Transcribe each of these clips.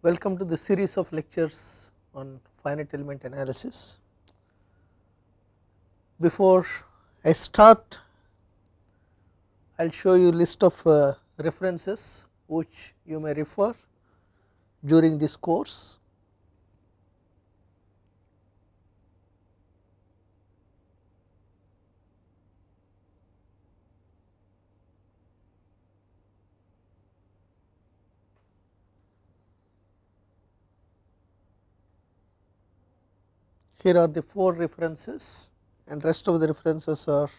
Welcome to the series of lectures on finite element analysis. Before I start, I will show you a list of references which you may refer during this course. Here are the 4 references and rest of the references are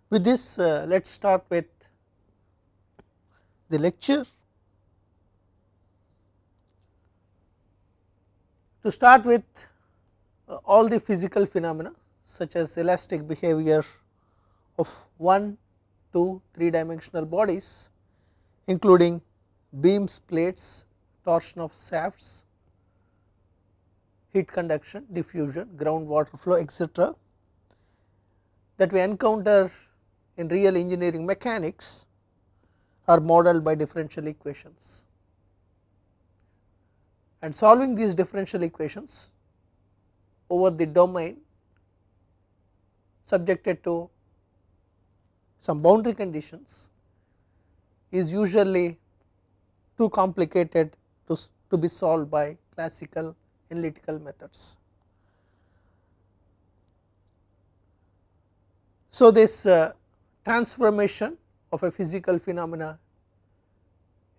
with this. Let us start with the lecture. To start with, all the physical phenomena such as elastic behavior of 1, 2, 3 dimensional bodies, including beams, plates, torsion of shafts, heat conduction, diffusion, ground water flow, etc., that we encounter in real engineering mechanics are modeled by differential equations, and solving these differential equations over the domain subjected to some boundary conditions is usually too complicated to be solved by classical analytical methods. So, this transformation of a physical phenomena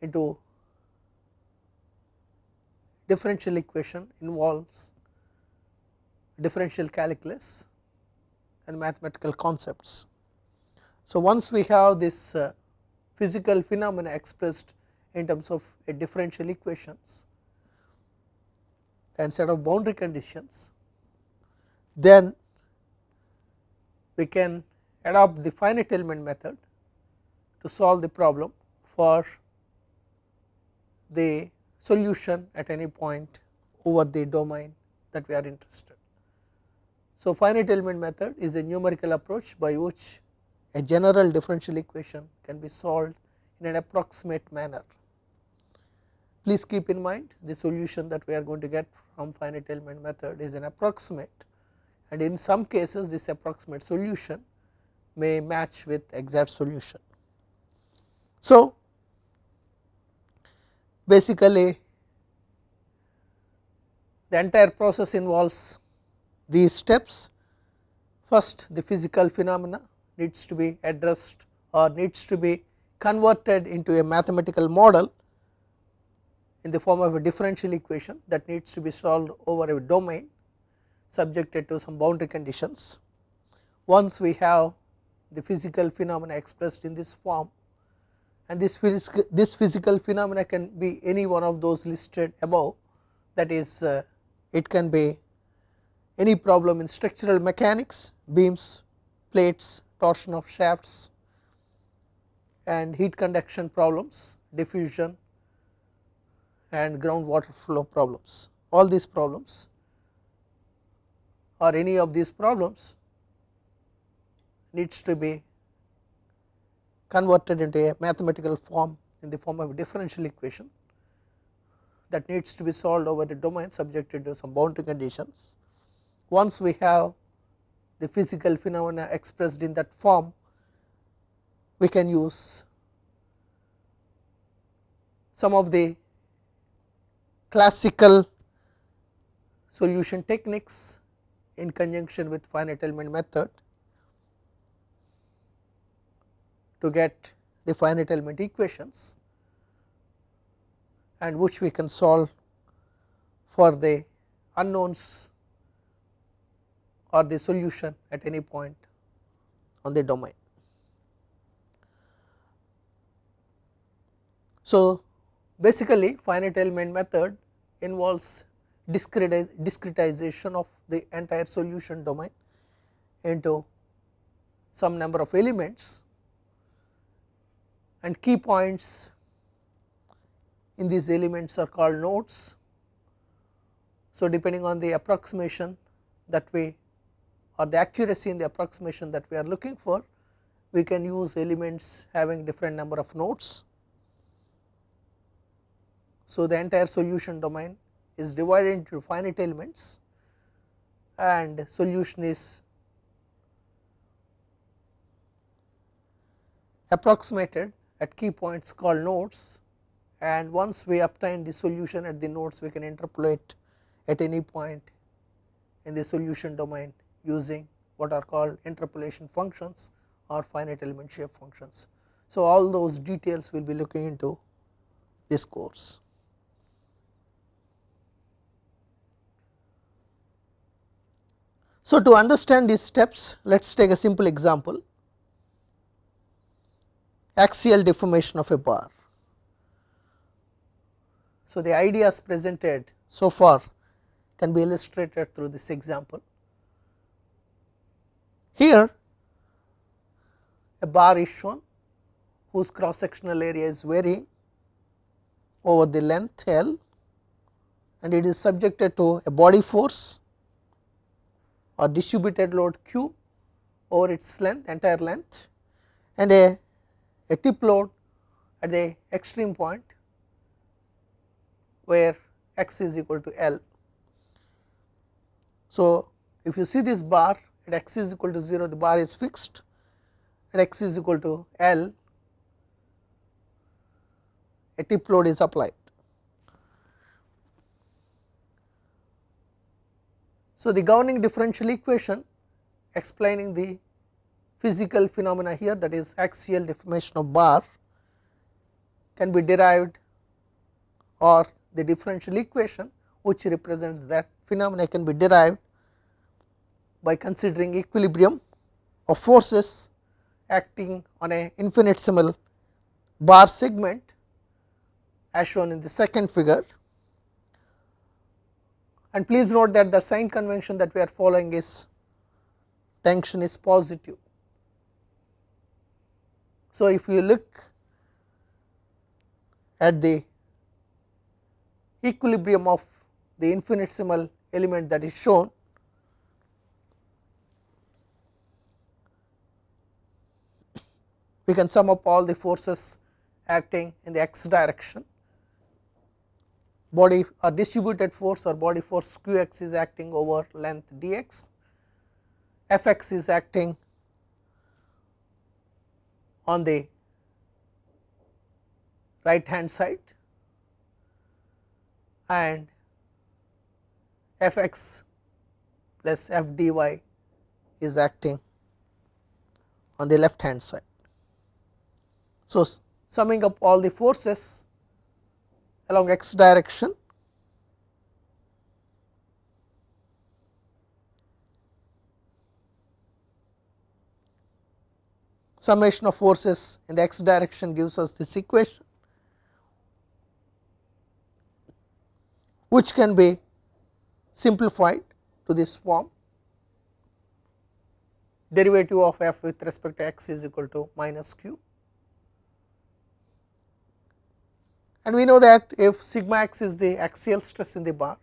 into differential equation involves differential calculus and mathematical concepts. So, once we have this physical phenomena expressed in terms of a differential equations and set of boundary conditions, then we can adopt the finite element method to solve the problem for the solution at any point over the domain that we are interested. So, finite element method is a numerical approach by which a general differential equation can be solved in an approximate manner. Please keep in mind the solution that we are going to get from finite element method is an approximate, and in some cases this approximate solution may match with exact solution. So, basically the entire process involves these steps. First, the physical phenomena needs to be addressed or needs to be converted into a mathematical model in the form of a differential equation that needs to be solved over a domain subjected to some boundary conditions. Once we have the physical phenomena expressed in this form, and this physical phenomena can be any one of those listed above, that is it can be any problem in structural mechanics, beams, plates, torsion of shafts, and heat conduction problems, diffusion and ground water flow problems. All these problems or any of these problems needs to be converted into a mathematical form in the form of a differential equation that needs to be solved over the domain subjected to some boundary conditions. Once we have the physical phenomena expressed in that form, we can use some of the classical solution techniques in conjunction with finite element method to get the finite element equations, and which we can solve for the unknowns or the solution at any point on the domain. So, basically finite element method involves discretization of the entire solution domain into some number of elements, and key points in these elements are called nodes, So, depending on the approximation that we or the accuracy in the approximation that we are looking for, we can use elements having different number of nodes. So, the entire solution domain is divided into finite elements and solution is approximated at key points called nodes, and once we obtain the solution at the nodes, we can interpolate at any point in the solution domain using what are called interpolation functions or finite element shape functions. So, all those details we will be looking into this course. So, to understand these steps, let us take a simple example: axial deformation of a bar. So, the ideas presented so far can be illustrated through this example. Here a bar is shown whose cross sectional area is varying over the length L, and it is subjected to a body force or distributed load Q over its length, entire length, and a tip load at the extreme point where x is equal to L. So, if you see this bar at x is equal to 0, the bar is fixed, at x is equal to L, a tip load is applied. So, the governing differential equation explaining the physical phenomena here, that is axial deformation of bar, can be derived, or the differential equation which represents that phenomena can be derived by considering equilibrium of forces acting on a infinitesimal bar segment as shown in the second figure. And please note that the sign convention that we are following is tension is positive. So, if you look at the equilibrium of the infinitesimal element that is shown, we can sum up all the forces acting in the x direction. Body or distributed force or body force Qx is acting over length dx, Fx is acting on the right hand side, and Fx plus Fdy is acting on the left hand side. So, summing up all the forces along x direction, summation of forces in the x direction gives us this equation, which can be simplified to this form: derivative of f with respect to x is equal to minus q. And we know that if sigma x is the axial stress in the bar,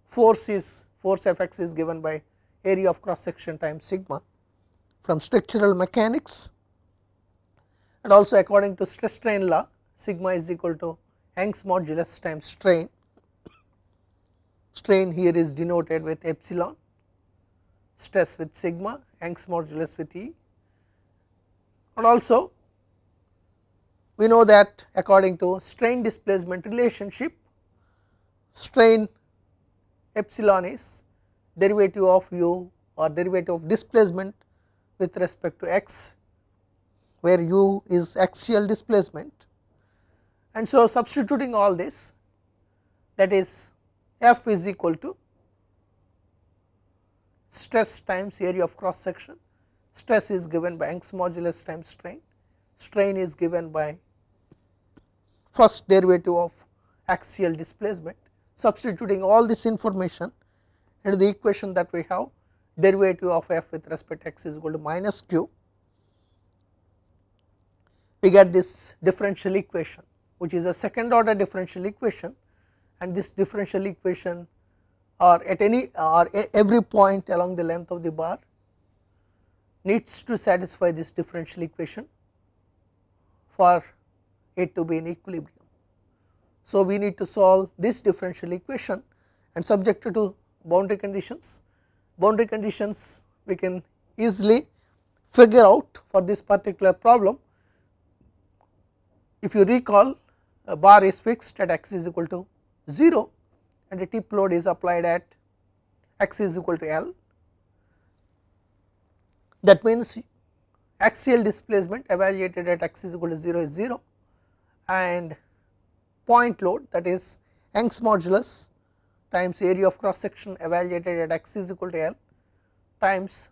force Fx is given by area of cross section times sigma from structural mechanics, and also according to stress strain law, sigma is equal to Young's modulus times strain. Strain here is denoted with epsilon, stress with sigma, Young's modulus with E, and also we know that according to strain displacement relationship, strain epsilon is derivative of u or derivative of displacement with respect to x, where u is axial displacement. And so, substituting all this, that is F is equal to stress times area of cross section. Stress is given by Young's modulus times strain, strain is given by first derivative of axial displacement. Substituting all this information into the equation that we have, derivative of f with respect to x is equal to minus q, we get this differential equation, which is a second order differential equation, and this differential equation or at any or every point along the length of the bar needs to satisfy this differential equation for it to be in equilibrium. So, we need to solve this differential equation and subjected to boundary conditions. Boundary conditions we can easily figure out for this particular problem. If you recall, a bar is fixed at x is equal to 0 and a tip load is applied at x is equal to L. That means axial displacement evaluated at x is equal to 0 is 0 and point load, that is Young's modulus times area of cross section evaluated at x is equal to L times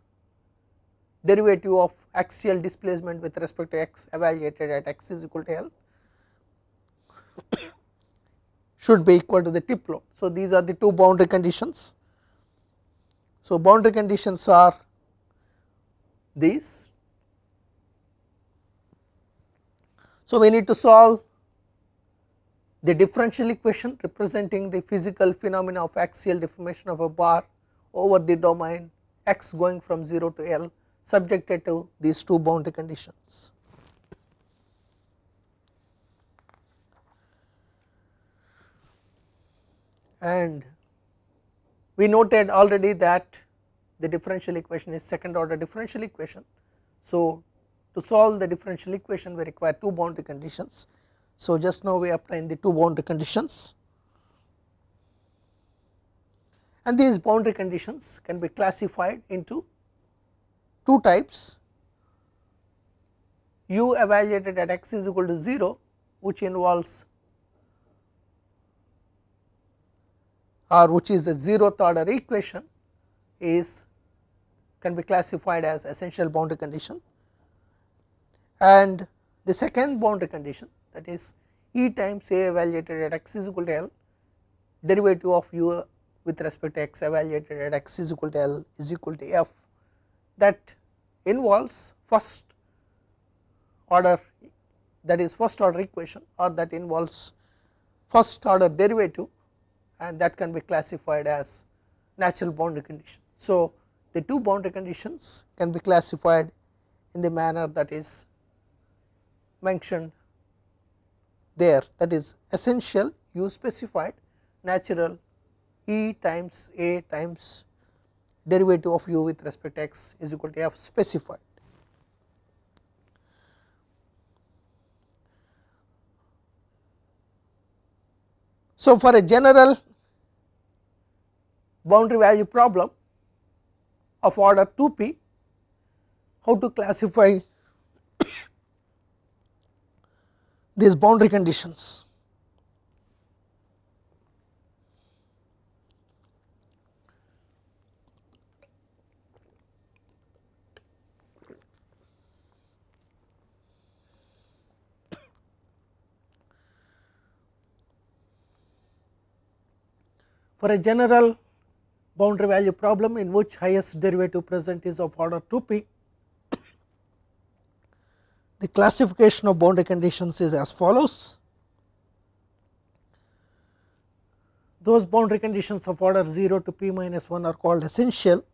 derivative of axial displacement with respect to x evaluated at x is equal to L should be equal to the tip load. So, these are the two boundary conditions. So, boundary conditions are these. So, we need to solve the differential equation representing the physical phenomena of axial deformation of a bar over the domain x going from 0 to L subjected to these two boundary conditions. And we noted already that the differential equation is second order differential equation. So, to solve the differential equation we require two boundary conditions. So, just now we obtained the two boundary conditions, and these boundary conditions can be classified into two types: u evaluated at x is equal to 0, which involves or which is a 0th order equation, can be classified as essential boundary condition, and the second boundary condition, that is E times A evaluated at x is equal to L derivative of u with respect to x evaluated at x is equal to L is equal to f, that involves first order, that is first order equation, or that involves first order derivative, and that can be classified as natural boundary condition. So, the two boundary conditions can be classified in the manner that is mentioned there, that is essential u specified, natural E times A times derivative of u with respect to x is equal to f specified. So, for a general boundary value problem of order 2p, how to classify these boundary conditions? For a general boundary value problem in which highest derivative present is of order 2p, the classification of boundary conditions is as follows. Those boundary conditions of order 0 to p minus 1 are called essential.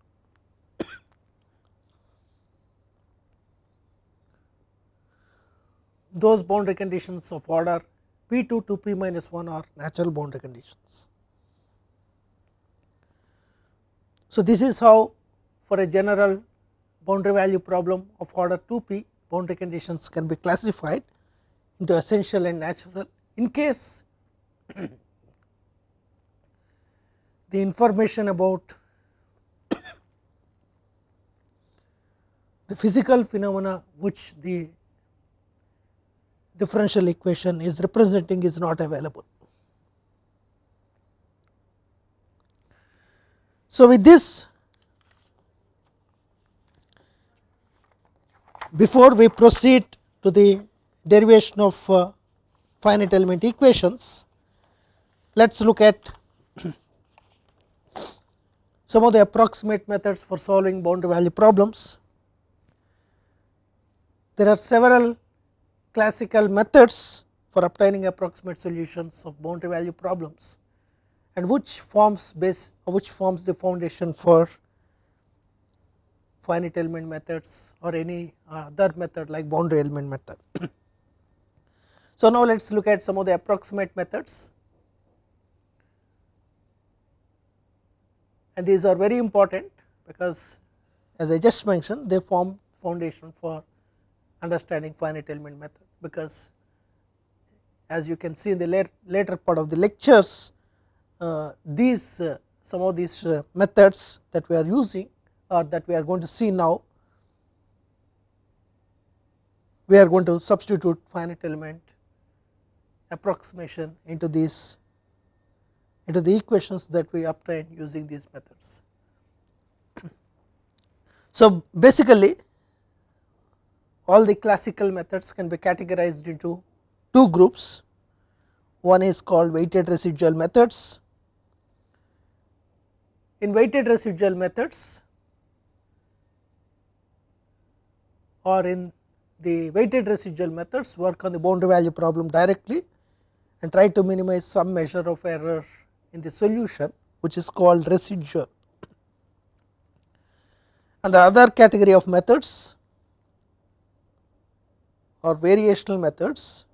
Those boundary conditions of order p2 to p minus 1 are natural boundary conditions. So, this is how for a general boundary value problem of order 2p, boundary conditions can be classified into essential and natural. In case the information about the physical phenomena which the differential equation is representing is not available. So, with this, before we proceed to the derivation of finite element equations, let us look at some of the approximate methods for solving boundary value problems. There are several classical methods for obtaining approximate solutions of boundary value problems. and which forms the foundation for finite element methods or any other method like boundary element method. So, now let us look at some of the approximate methods, and these are very important because as I just mentioned they form foundation for understanding finite element method, because as you can see in the later part of the lectures, some of these methods that we are using or that we are going to see now, we are going to substitute finite element approximation into the equations that we obtain using these methods. So, basically all the classical methods can be categorized into two groups. One is called weighted residual methods. In weighted residual methods, or in the weighted residual methods, work on the boundary value problem directly and try to minimize some measure of error in the solution, which is called residual. And the other category of methods or variational methods,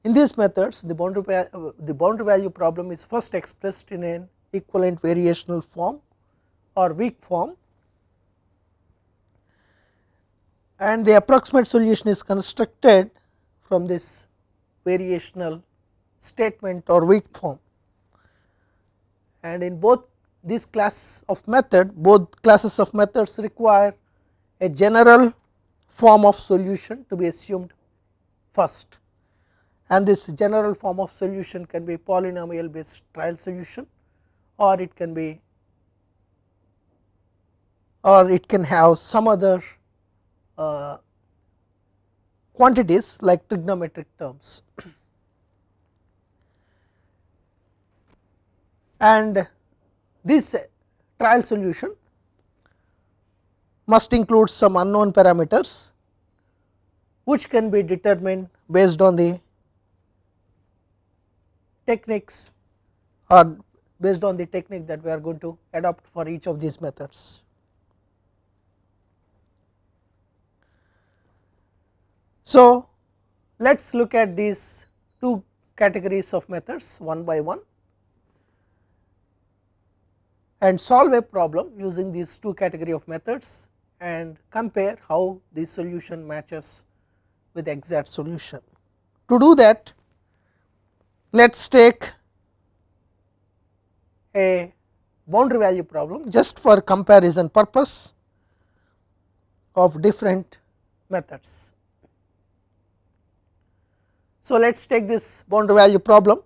in these methods the boundary value problem is first expressed in an equivalent variational form or weak form, and the approximate solution is constructed from this variational statement or weak form. And in both these classes of methods require a general form of solution to be assumed first, and this general form of solution can be polynomial based trial solution, or it can have some other quantities like trigonometric terms. And this trial solution must include some unknown parameters which can be determined based on the techniques or based on the technique that we are going to adopt for each of these methods. So, let us look at these two categories of methods one by one and solve a problem using these two category of methods and compare how the solution matches with the exact solution. To do that, let us take a boundary value problem just for comparison purpose of different methods. So, let us take this boundary value problem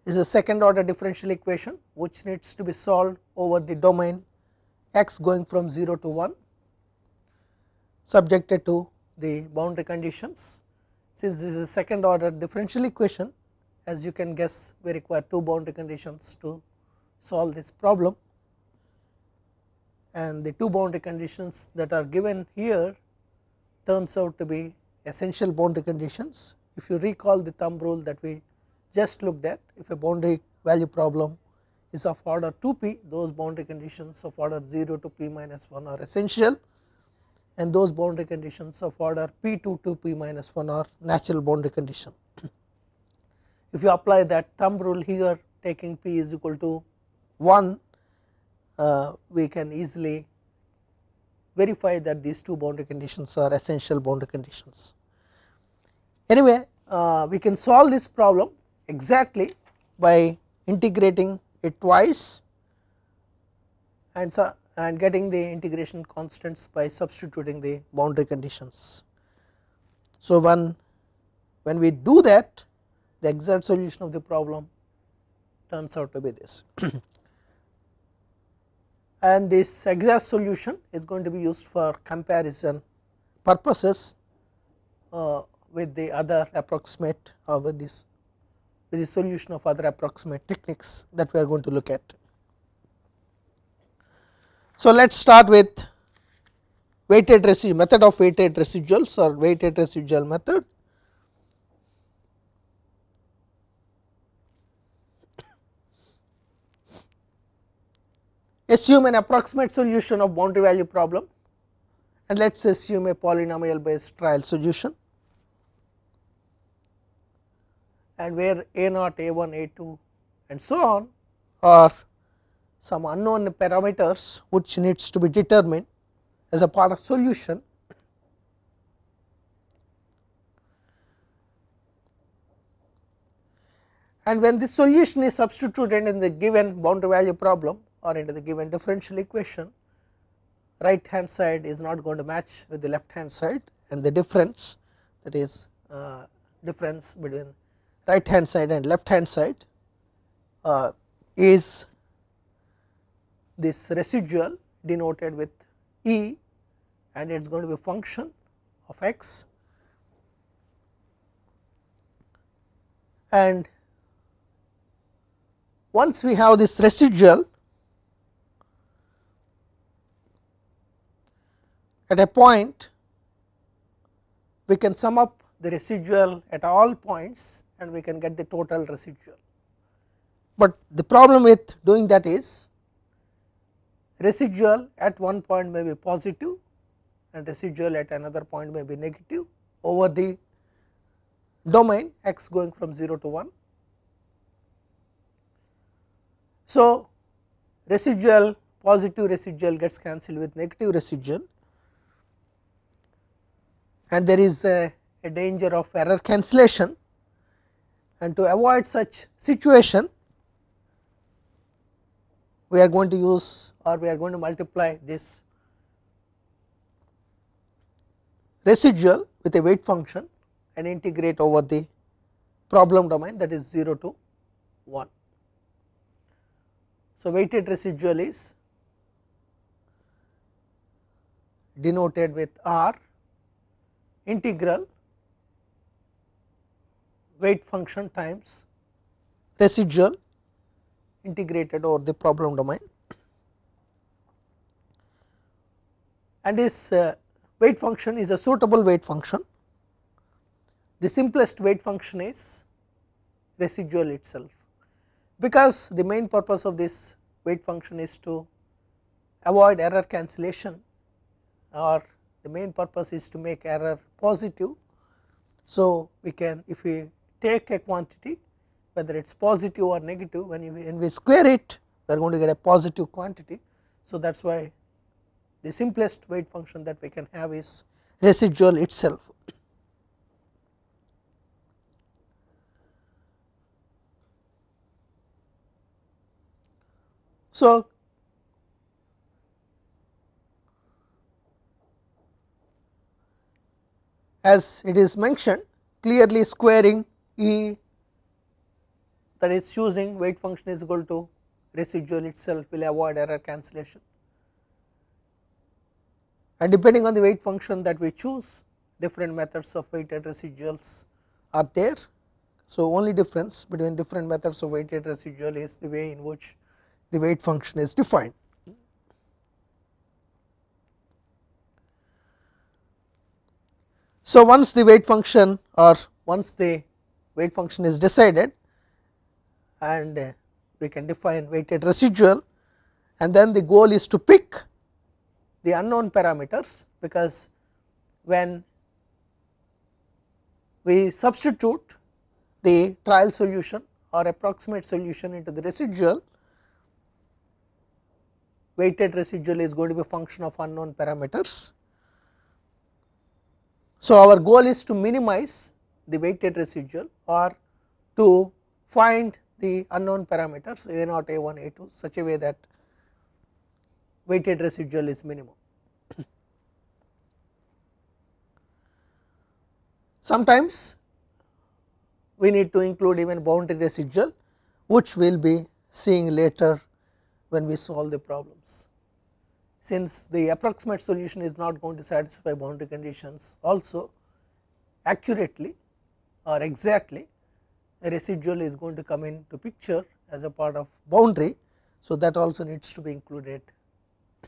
is a second order differential equation which needs to be solved over the domain x going from 0 to 1 subjected to the boundary conditions. Since this is a second order differential equation, as you can guess we require two boundary conditions to solve this problem, and the two boundary conditions that are given here turns out to be essential boundary conditions. If you recall the thumb rule that we just looked at, if a boundary value problem is of order 2p, those boundary conditions of order 0 to p minus 1 are essential, and those boundary conditions of order p2 to p minus 1 are natural boundary condition. If you apply that thumb rule here, taking p is equal to 1, we can easily verify that these two boundary conditions are essential boundary conditions. Anyway, we can solve this problem exactly by integrating it twice and getting the integration constants by substituting the boundary conditions. So, when we do that, the exact solution of the problem turns out to be this and this exact solution is going to be used for comparison purposes with the other approximate with the solution of other approximate techniques that we are going to look at. So, let us start with method of weighted residuals or weighted residual method. assume an approximate solution of boundary value problem, and let us assume a polynomial based trial solution, and where a0, a1, a2 and so on are some unknown parameters which needs to be determined as a part of solution. And when this solution is substituted in the given boundary value problem or into the given differential equation, right hand side is not going to match with the left hand side, and the difference, that is difference between right hand side and left hand side is this residual denoted with E, and it is going to be a function of x, and once we have this residual at a point, we can sum up the residual at all points and we can get the total residual. But the problem with doing that is residual at one point may be positive and residual at another point may be negative over the domain x going from 0 to 1. So, residual, positive residual gets cancelled with negative residual, and there is a danger of error cancellation, and to avoid such situation we are going to use, or we are going to multiply this residual with a weight function and integrate over the problem domain, that is 0 to 1. So, weighted residual is denoted with R integral weight function times residual integrated over the problem domain, and this weight function is a suitable weight function. The simplest weight function is residual itself, because the main purpose of this weight function is to avoid error cancellation, or the main purpose is to make error positive. So, we can, if we take a quantity whether it is positive or negative, when we square it we are going to get a positive quantity. So, that is why the simplest weight function that we can have is residual itself. So, as it is mentioned, clearly squaring E, that is choosing weight function is equal to residual itself, will avoid error cancellation, and depending on the weight function that we choose, different methods of weighted residuals are there. So, only difference between different methods of weighted residual is the way in which the weight function is defined. So, once the weight function, or once the weight function is decided, and we can define weighted residual, and then the goal is to pick the unknown parameters, because when we substitute the trial solution or approximate solution into the residual, weighted residual is going to be a function of unknown parameters. So, our goal is to minimize the weighted residual or to find the unknown parameters a0, a1, a2 such a way that weighted residual is minimum. Sometimes we need to include even boundary residual, which we will be seeing later when we solve the problems. Since the approximate solution is not going to satisfy boundary conditions also accurately or exactly, a residual is going to come into picture as a part of boundary. So, that also needs to be included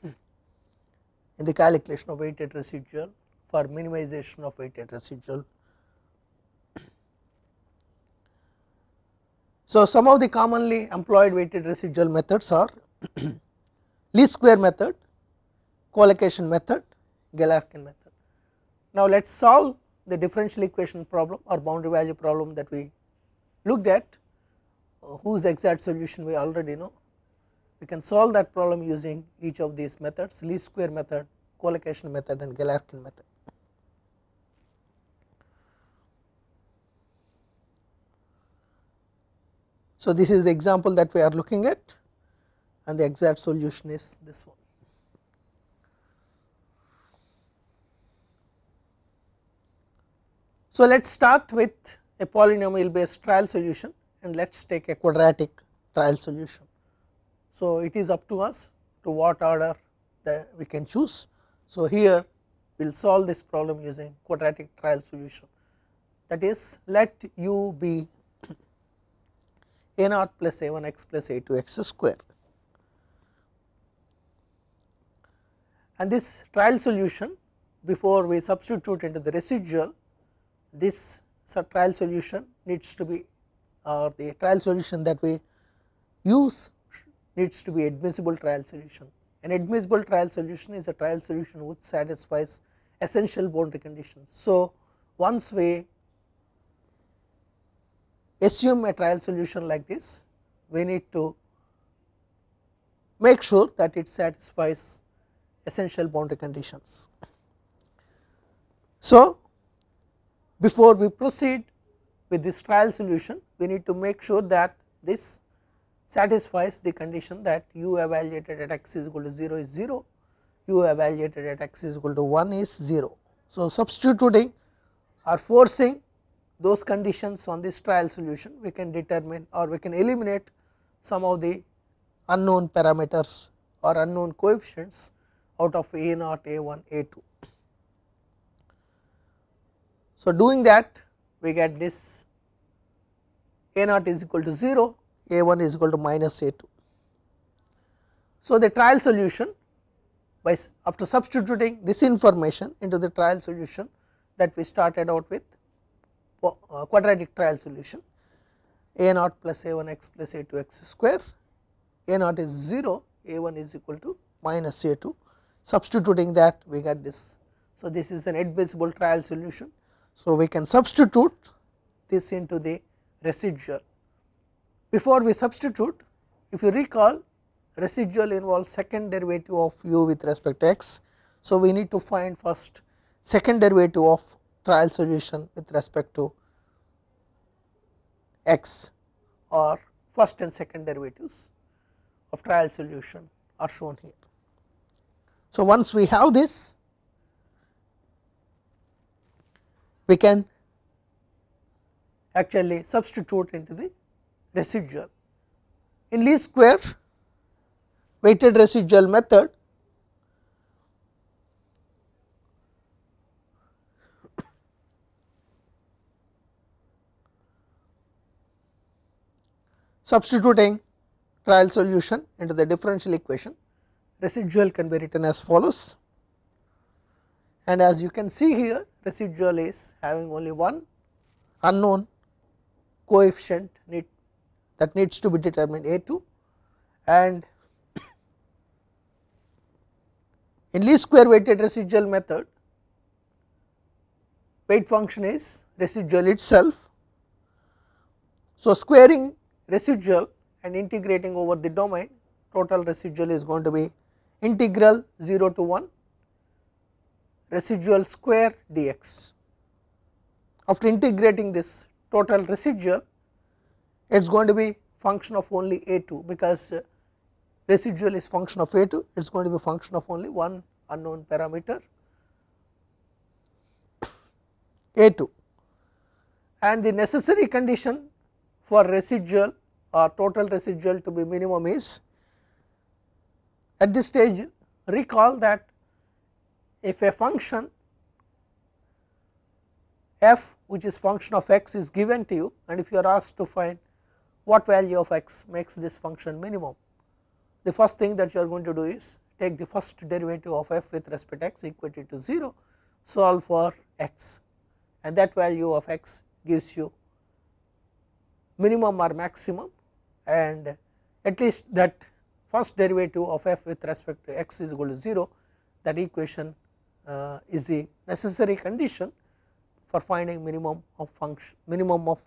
in the calculation of weighted residual for minimization of weighted residual. So, some of the commonly employed weighted residual methods are least square method, collocation method, Galerkin method. Now, let us solve the differential equation problem or boundary value problem that we looked at, whose exact solution we already know. We can solve that problem using each of these methods, least square method, collocation method and Galerkin method. So, this is the example that we are looking at and the exact solution is this one. So, let us start with a polynomial based trial solution and let us take a quadratic trial solution. So, it is up to us to what order that we can choose. So, here we will solve this problem using quadratic trial solution, that is, let u be a naught plus a 1 x plus a 2 x square, and this trial solution, before we substitute into the residual, this trial solution needs to be, or the trial solution that we use needs to be admissible trial solution. An admissible trial solution is a trial solution which satisfies essential boundary conditions. So, once we assume a trial solution like this, we need to make sure that it satisfies essential boundary conditions. So, before we proceed with this trial solution, we need to make sure that this satisfies the condition that u evaluated at x is equal to 0 is 0, u evaluated at x is equal to 1 is 0. So, substituting or forcing those conditions on this trial solution, we can determine or we can eliminate some of the unknown parameters or unknown coefficients out of a naught, a 1, a 2. So, doing that we get this a naught is equal to 0, a 1 is equal to minus a 2. So, the trial solution, by after substituting this information into the trial solution that we started out with, quadratic trial solution, a naught plus a 1 x plus a 2 x square, a naught is 0, a 1 is equal to minus a 2, substituting that we get this. So, this is an admissible trial solution. So, we can substitute this into the residual. Before we substitute, if you recall, residual involves second derivative of u with respect to x. So, we need to find first second derivative of trial solution with respect to x, or first and second derivatives of trial solution are shown here. So, once we have this, we can actually substitute into the residual. In least square weighted residual method, substituting trial solution into the differential equation, residual can be written as follows, and as you can see here, residual is having only one unknown coefficient that needs to be determined, a 2, and in least square weighted residual method, weight function is residual itself. So, squaring residual and integrating over the domain, total residual is going to be integral 0 to 1 residual square dx. After integrating this total residual, it is going to be function of only a 2, because residual is function of a 2, it is going to be function of only one unknown parameter a 2, and the necessary condition for residual or total residual to be minimum is, at this stage recall that if a function f which is function of x is given to you, and if you are asked to find what value of x makes this function minimum, the first thing that you are going to do is take the first derivative of f with respect to x equated to 0, solve for x, and that value of x gives you minimum or maximum, and at least that first derivative of f with respect to x is equal to 0, that equation is the necessary condition for finding minimum of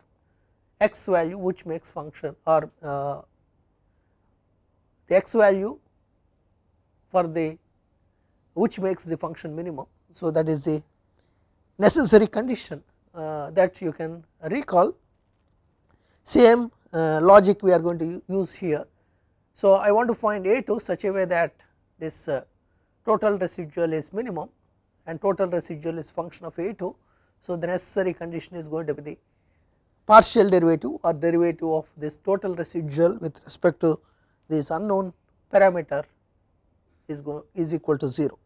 x value which makes function, or the x value for the which makes the function minimum. So, that is the necessary condition that you can recall. Same logic we are going to use here. So, I want to find A2 such a way that this total residual is minimum and total residual is function of A2. So, the necessary condition is going to be the partial derivative or derivative of this total residual with respect to this unknown parameter is equal to 0.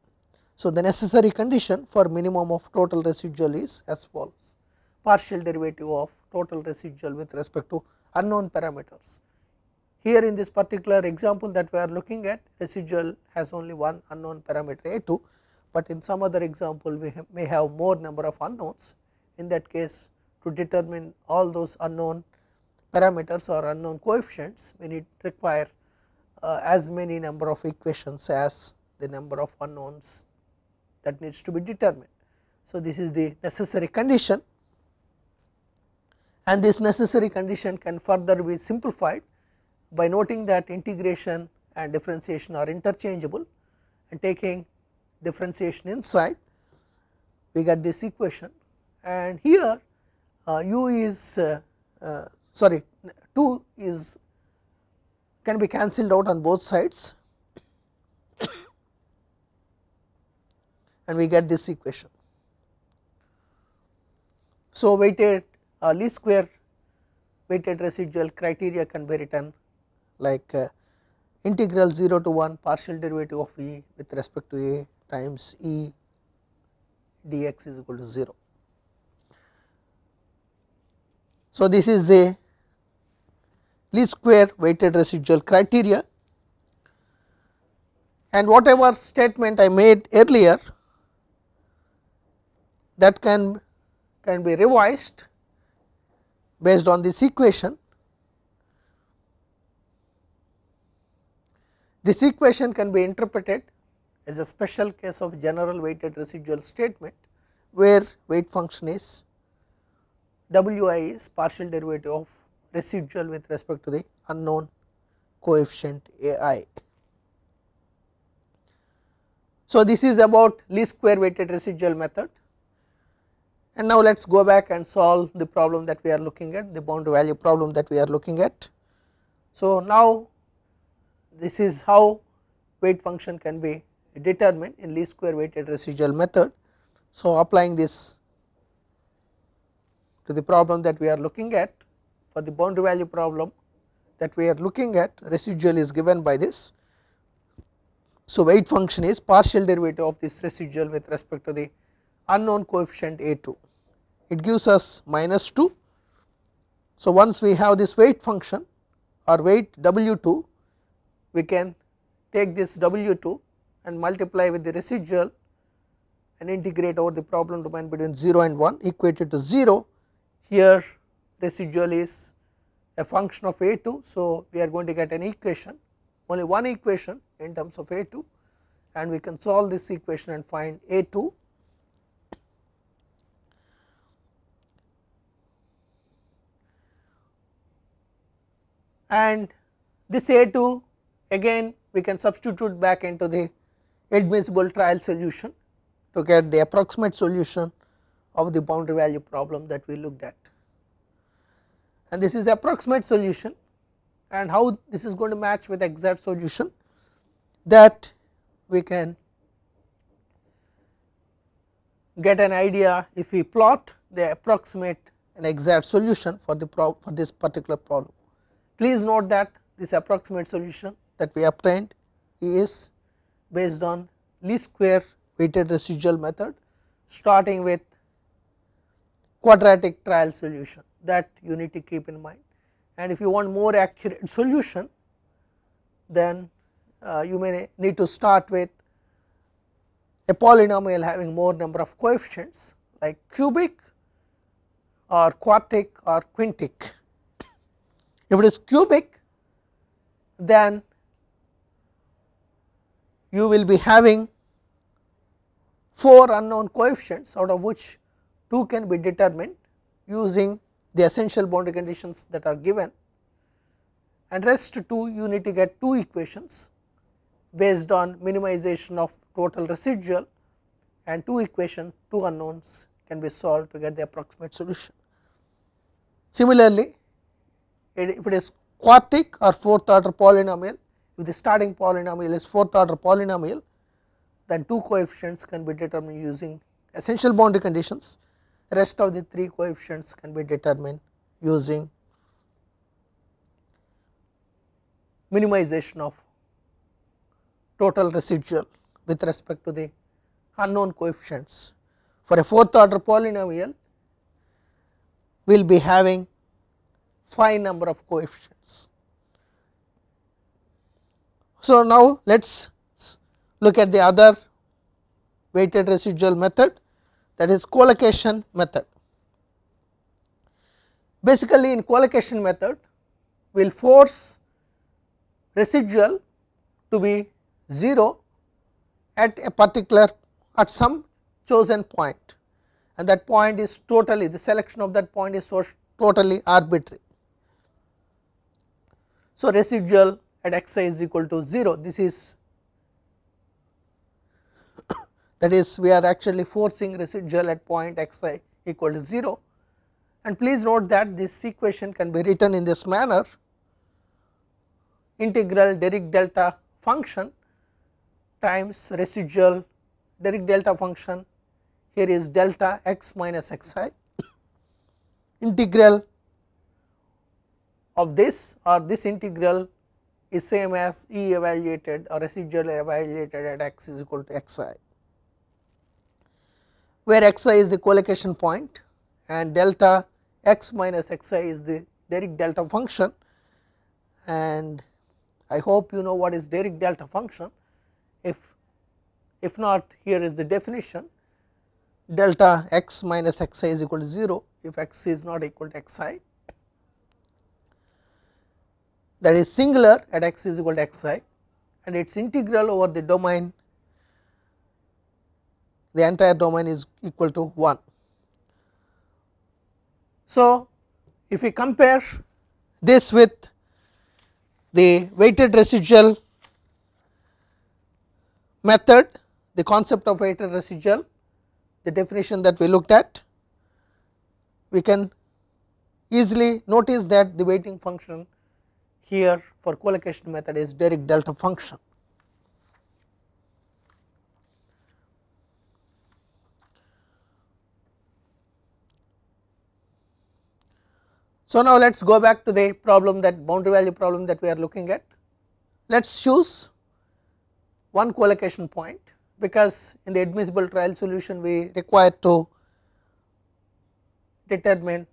So, the necessary condition for minimum of total residual is as follows: partial derivative of total residual with respect to unknown parameters. Here in this particular example that we are looking at, residual has only one unknown parameter A2, but in some other example we may have more number of unknowns. In that case, to determine all those unknown parameters or unknown coefficients, we need require as many number of equations as the number of unknowns that needs to be determined. So, this is the necessary condition, and this necessary condition can further be simplified by noting that integration and differentiation are interchangeable, and taking differentiation inside we get this equation, and here u is 2 is can be cancelled out on both sides and we get this equation. So, weighted least square weighted residual criteria can be written like integral 0 to 1 partial derivative of E with respect to A times E dx is equal to 0. So, this is a least square weighted residual criteria, and whatever statement I made earlier, that can be revised based on this equation. This equation can be interpreted as a special case of general weighted residual statement, where weight function is Wi is partial derivative of residual with respect to the unknown coefficient Ai. So, this is about least square weighted residual method, and now let us go back and solve the problem that we are looking at, the boundary value problem that we are looking at. So, now this is how weight function can be determined in least square weighted residual method. So, applying this to the problem that we are looking at, for the boundary value problem that we are looking at, residual is given by this. So, weight function is partial derivative of this residual with respect to the unknown coefficient A2, it gives us -2. So, once we have this weight function or weight W2, we can take this W2 and multiply with the residual and integrate over the problem domain between 0 and 1 equated to 0. Here residual is a function of A2. So, we are going to get an equation, only one equation in terms of A2, and we can solve this equation and find A2. And this A2 again we can substitute back into the admissible trial solution to get the approximate solution of the boundary value problem that we looked at. And this is approximate solution, and how this is going to match with exact solution, that we can get an idea if we plot the approximate and exact solution for this particular problem. Please note that this approximate solution that we obtained is based on least square weighted residual method, starting with quadratic trial solution, that you need to keep in mind. And if you want more accurate solution, then you may need to start with a polynomial having more number of coefficients like cubic or quartic or quintic. If it is cubic, then you will be having 4 unknown coefficients, out of which 2 can be determined using the essential boundary conditions that are given, and rest 2 you need to get 2 equations based on minimization of total residual, and 2 equations, 2 unknowns can be solved to get the approximate solution. Similarly, if it is quartic or 4th order polynomial, if the starting polynomial is 4th order polynomial, then 2 coefficients can be determined using essential boundary conditions, rest of the 3 coefficients can be determined using minimization of total residual with respect to the unknown coefficients. For a 4th order polynomial, we will be having 5 number of coefficients. So, now let us look at the other weighted residual method, that is collocation method. Basically, in collocation method, we will force residual to be 0 at a particular, at some chosen point, and that point is totally, the selection of that point is so totally arbitrary. So, residual at xi is equal to 0, this is that is we are actually forcing residual at point xi equal to 0, and please note that this equation can be written in this manner: integral Dirichlet delta function times residual Dirichlet delta function, here is delta x minus xi, integral of this, or this integral is same as E evaluated or residual evaluated at x is equal to xi, where xi is the collocation point and delta x minus xi is the Dirichlet delta function. And I hope you know what is Dirichlet delta function. If not, here is the definition: delta x minus xi is equal to 0 if x is not equal to xi, that is singular at x is equal to xi, and its integral over the domain, the entire domain is equal to 1. So, if we compare this with the weighted residual method, the concept of weighted residual, the definition that we looked at, we can easily notice that the weighting function here for collocation method is Dirichlet delta function. So, now let us go back to the problem, that boundary value problem that we are looking at. Let us choose one collocation point, because in the admissible trial solution we require to determine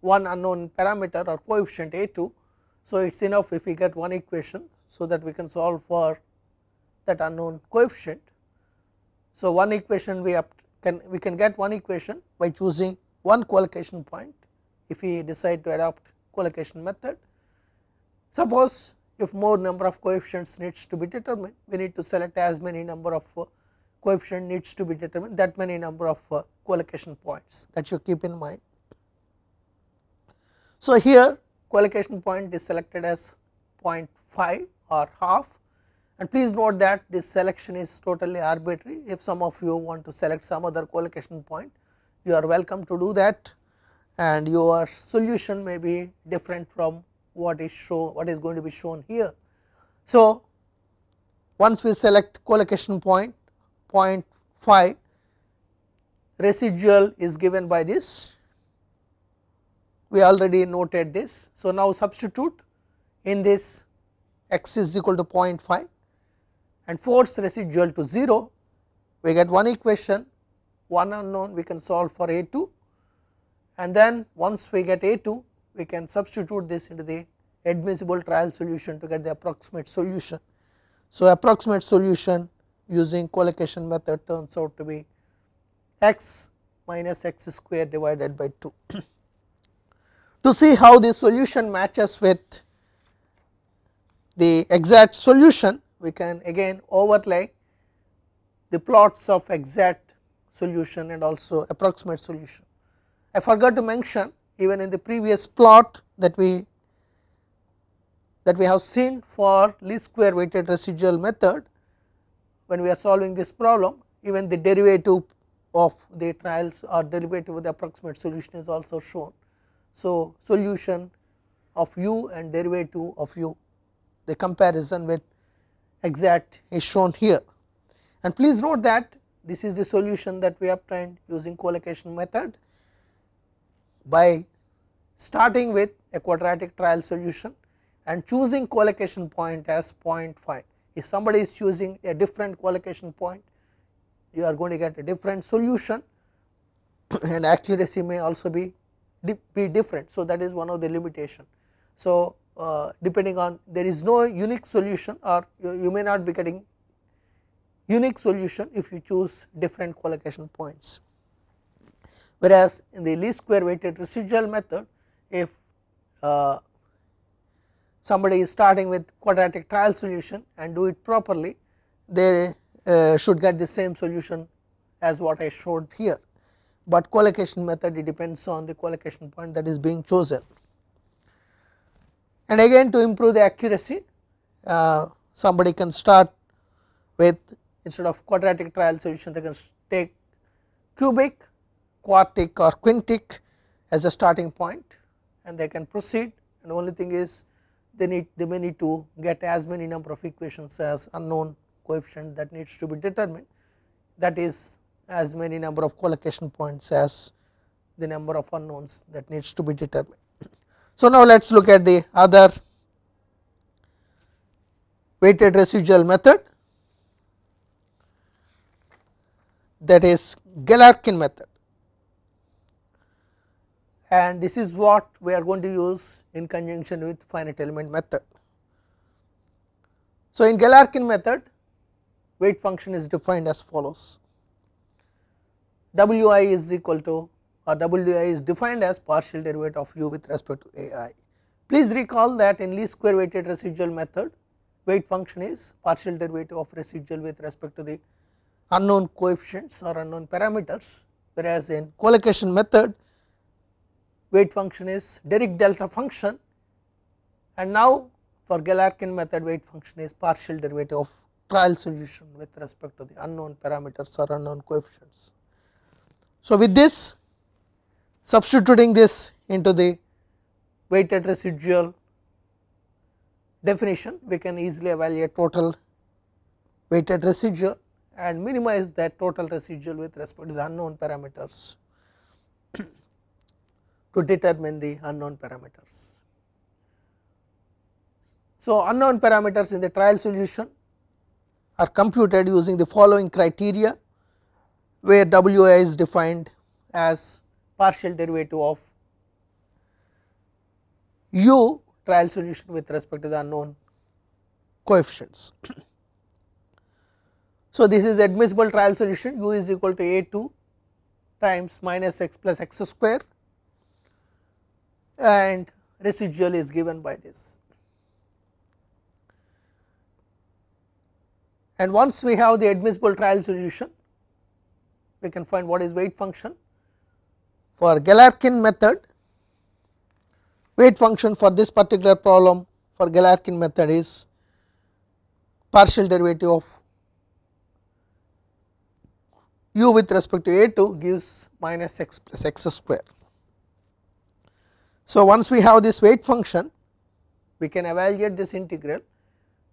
one unknown parameter or coefficient A2. So, it is enough if we get one equation, so that we can solve for that unknown coefficient. So, one equation we can get one equation by choosing one collocation point if we decide to adopt collocation method. Suppose if more number of coefficients needs to be determined, we need to select as many number of coefficient needs to be determined, that many number of collocation points, that you keep in mind. So, here collocation point is selected as 0.5 or half, and please note that this selection is totally arbitrary. If some of you want to select some other collocation point, you are welcome to do that, and your solution may be different from what is going to be shown here. So, once we select collocation point 0.5, residual is given by this, we already noted this. So, now substitute in this x is equal to 0.5 and force residual to 0, we get one equation, one unknown, we can solve for A2, and then once we get A2, we can substitute this into the admissible trial solution to get the approximate solution. So, approximate solution using collocation method turns out to be x minus x square divided by 2. To see how this solution matches with the exact solution, we can again overlay the plots of exact solution and also approximate solution. I forgot to mention, even in the previous plot that we have seen for least square weighted residual method, when we are solving this problem, even the derivative of the trials or derivative of the approximate solution is also shown. So, solution of u and derivative of u, the comparison with exact is shown here. And please note that this is the solution that we obtained using collocation method by starting with a quadratic trial solution and choosing collocation point as 0.5. If somebody is choosing a different collocation point, you are going to get a different solution and accuracy may also be different. So, that is one of the limitation. So, depending on, there is no unique solution, or you may not be getting unique solution if you choose different collocation points. Whereas, in the least square weighted residual method, if somebody is starting with quadratic trial solution and do it properly, they should get the same solution as what I showed here, but collocation method, it depends on the collocation point that is being chosen. And again, to improve the accuracy, somebody can start with, instead of quadratic trial solution, they can take cubic, quartic or quintic as a starting point, and they can proceed, and the only thing is they may need to get as many number of equations as unknown coefficient that needs to be determined, that is as many number of collocation points as the number of unknowns that needs to be determined. So, now let us look at the other weighted residual method, that is Galerkin method, and this is what we are going to use in conjunction with finite element method. So, in Galerkin method, weight function is defined as follows: Wi is equal to, or Wi is defined as partial derivative of u with respect to ai. Please recall that in least square weighted residual method, weight function is partial derivative of residual with respect to the unknown coefficients or unknown parameters, whereas in collocation method, weight function is Dirichlet delta function, and now for Galerkin method, weight function is partial derivative of trial solution with respect to the unknown parameters or unknown coefficients. So, with this, substituting this into the weighted residual definition, we can easily evaluate total weighted residual and minimize that total residual with respect to the unknown parameters to determine the unknown parameters. So, unknown parameters in the trial solution are computed using the following criteria, where Wi is defined as partial derivative of u trial solution with respect to the unknown coefficients. So, this is admissible trial solution, u is equal to a2 times minus x plus x square, and residual is given by this. And once we have the admissible trial solution, we can find what is weight function. For Galerkin method, weight function for this particular problem for Galerkin method is partial derivative of u with respect to a2 gives minus x plus x square. So, once we have this weight function, we can evaluate this integral,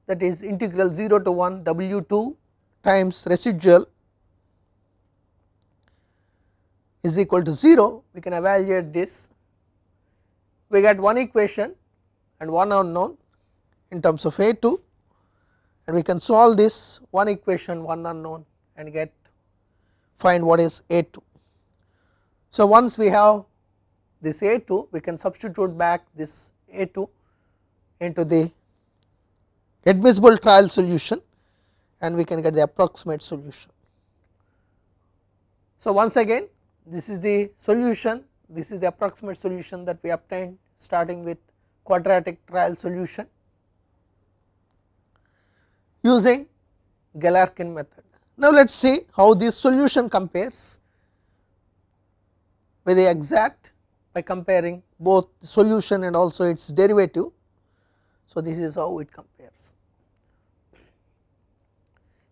that is integral 0 to 1 w2 times residual is equal to 0. We can evaluate this, we get one equation and one unknown in terms of a2, and we can solve this one equation one unknown and find what is a2. So, once we have this a2, we can substitute back this a2 into the admissible trial solution and we can get the approximate solution. So, once again, this is the solution, this is the approximate solution that we obtained starting with quadratic trial solution using Galerkin method. Now, let us see how this solution compares with the exact by comparing both the solution and also its derivative. So, this is how it compares.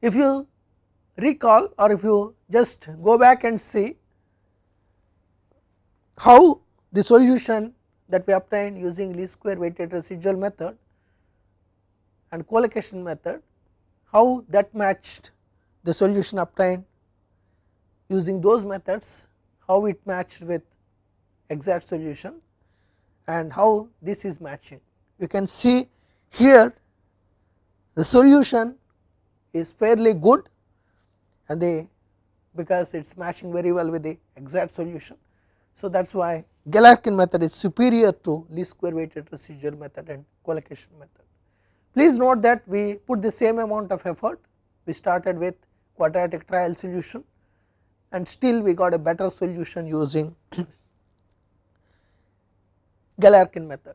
If you recall or if you just go back and see how the solution that we obtained using least square weighted residual method and collocation method, how that matched the solution obtained using those methods, how it matched with exact solution and how this is matching. You can see here the solution is fairly good and because it is matching very well with the exact solution. So, that is why Galerkin method is superior to least square weighted residual method and collocation method. Please note that we put the same amount of effort. We started with quadratic trial solution and still we got a better solution using Galerkin method.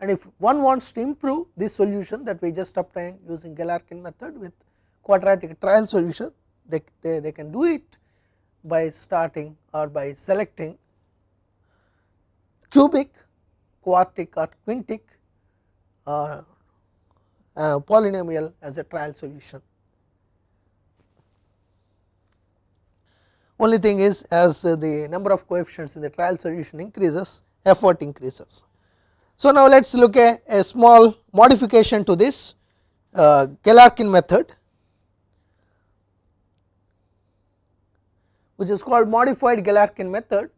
And if one wants to improve this solution that we just obtained using Galerkin method with quadratic trial solution, they can do it by starting or by selecting cubic, quartic or quintic polynomial as a trial solution. Only thing is, as the number of coefficients in the trial solution increases, effort increases. So, now let us look at a small modification to this Galerkin method, which is called modified Galerkin method.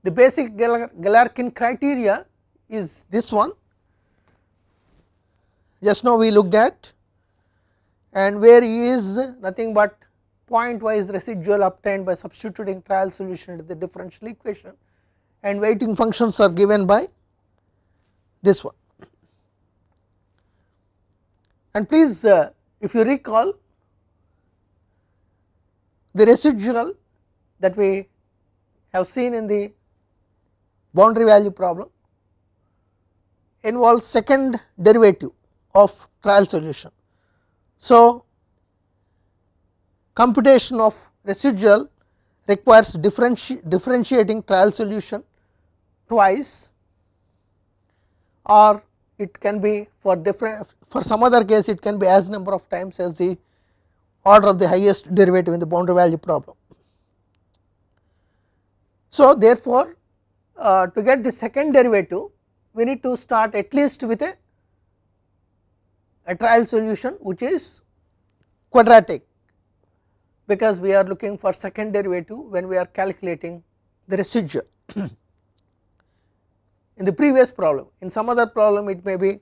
The basic Galerkin criteria is this one, just now we looked at, and where E is nothing but pointwise residual obtained by substituting trial solution into the differential equation, and weighting functions are given by this one. And please, if you recall, the residual that we have seen in the boundary value problem involves second derivative of trial solution. So, computation of residual requires differentiating trial solution twice, or it can be for some other case it can be as number of times as the order of the highest derivative in the boundary value problem. So, therefore, to get the second derivative we need to start at least with a trial solution which is quadratic, because we are looking for second derivative when we are calculating the residual. In the previous problem, in some other problem it may be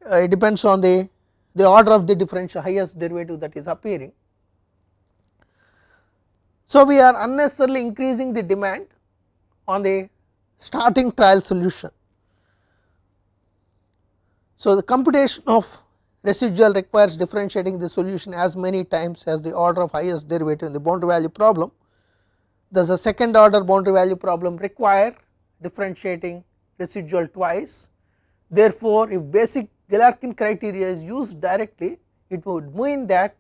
it depends on the order of the differential highest derivative that is appearing. So, we are unnecessarily increasing the demand on the starting trial solution. So, the computation of residual requires differentiating the solution as many times as the order of highest derivative in the boundary value problem. Thus, a second order boundary value problem require differentiating residual twice. Therefore, if basic Galerkin criteria is used directly, it would mean that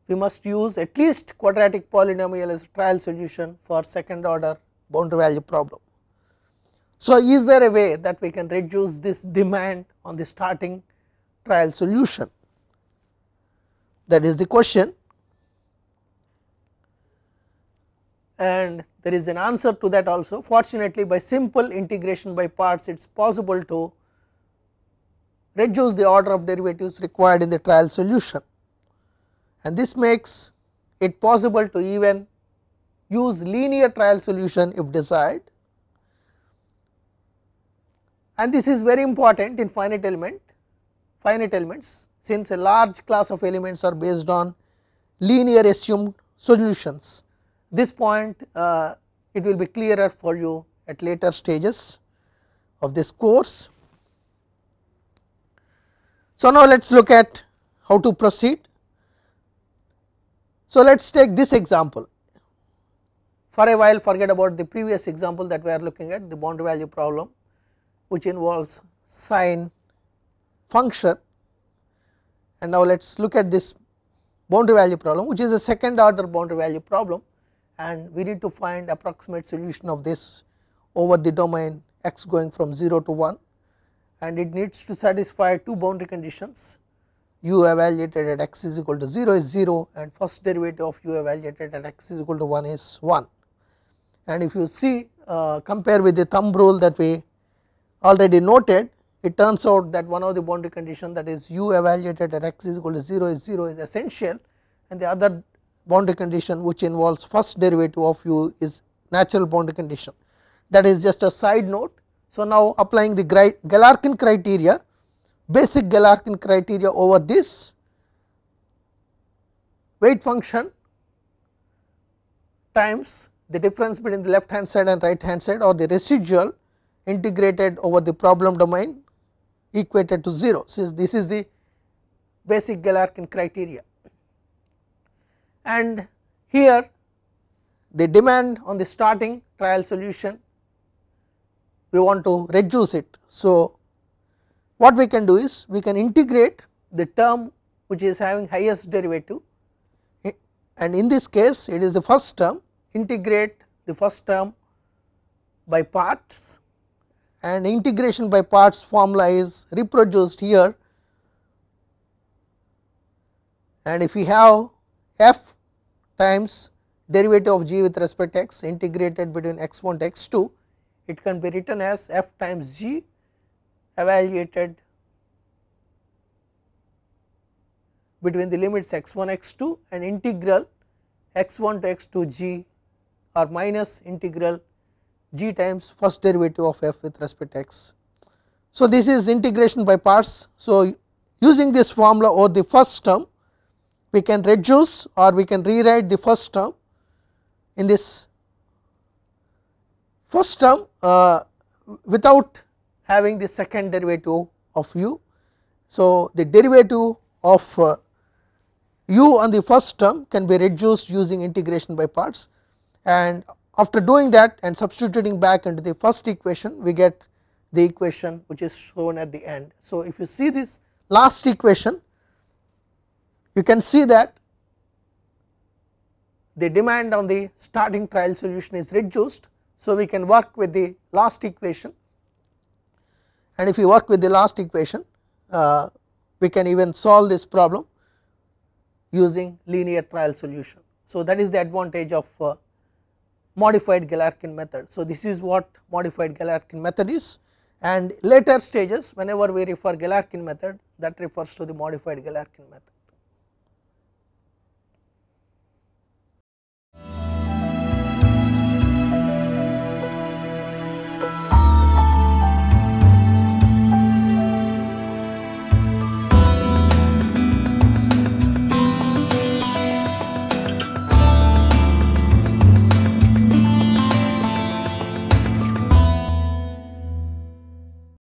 we must use at least quadratic polynomial as a trial solution for second order boundary value problem. So, is there a way that we can reduce this demand on the starting trial solution? That is the question, and there is an answer to that also. Fortunately, by simple integration by parts it is possible to reduce the order of derivatives required in the trial solution, and this makes it possible to even use linear trial solution if desired, and this is very important in finite elements, since a large class of elements are based on linear assumed solutions. This point it will be clearer for you at later stages of this course. So, now let us look at how to proceed. So, let us take this example. For a while forget about the previous example that we are looking at, the boundary value problem, which involves sine function, And now let us look at this boundary value problem, which is a second order boundary value problem, and we need to find approximate solution of this over the domain x going from 0 to 1, and it needs to satisfy two boundary conditions. U evaluated at x is equal to 0 is 0, and first derivative of u evaluated at x is equal to 1 is 1. And if you see, compare with the thumb rule that we already noted, it turns out that one of the boundary condition, that is u evaluated at x is equal to 0 is essential, and the other boundary condition which involves first derivative of u is natural boundary condition. That is just a side note. So now applying the Galerkin criteria, basic Galerkin criteria over this weight function times the difference between the left hand side and right hand side, or the residual integrated over the problem domain equated to 0. So this is the basic Galerkin criteria, and here the demand on the starting trial solution, we want to reduce it. So what we can do is, we can integrate the term which is having highest derivative, and in this case it is the first term. Integrate the first term by parts, and integration by parts formula is reproduced here, and if we have f times derivative of g with respect to x integrated between x1 to x2, it can be written as f times g evaluated between the limits x1 x2 and integral x1 to x2 g, or minus integral g times first derivative of f with respect to x. So this is integration by parts. So using this formula over the first term, we can reduce or we can rewrite the first term in this first term without having the second derivative of u. So the derivative of u on the first term can be reduced using integration by parts, and after doing that and substituting back into the first equation, we get the equation which is shown at the end. So if you see this last equation, you can see that the demand on the starting trial solution is reduced. So we can work with the last equation, and if we work with the last equation, we can even solve this problem using linear trial solution. So that is the advantage of modified Galerkin method. So this is what modified Galerkin method is, and later stages whenever we refer Galerkin method, that refers to the modified Galerkin method.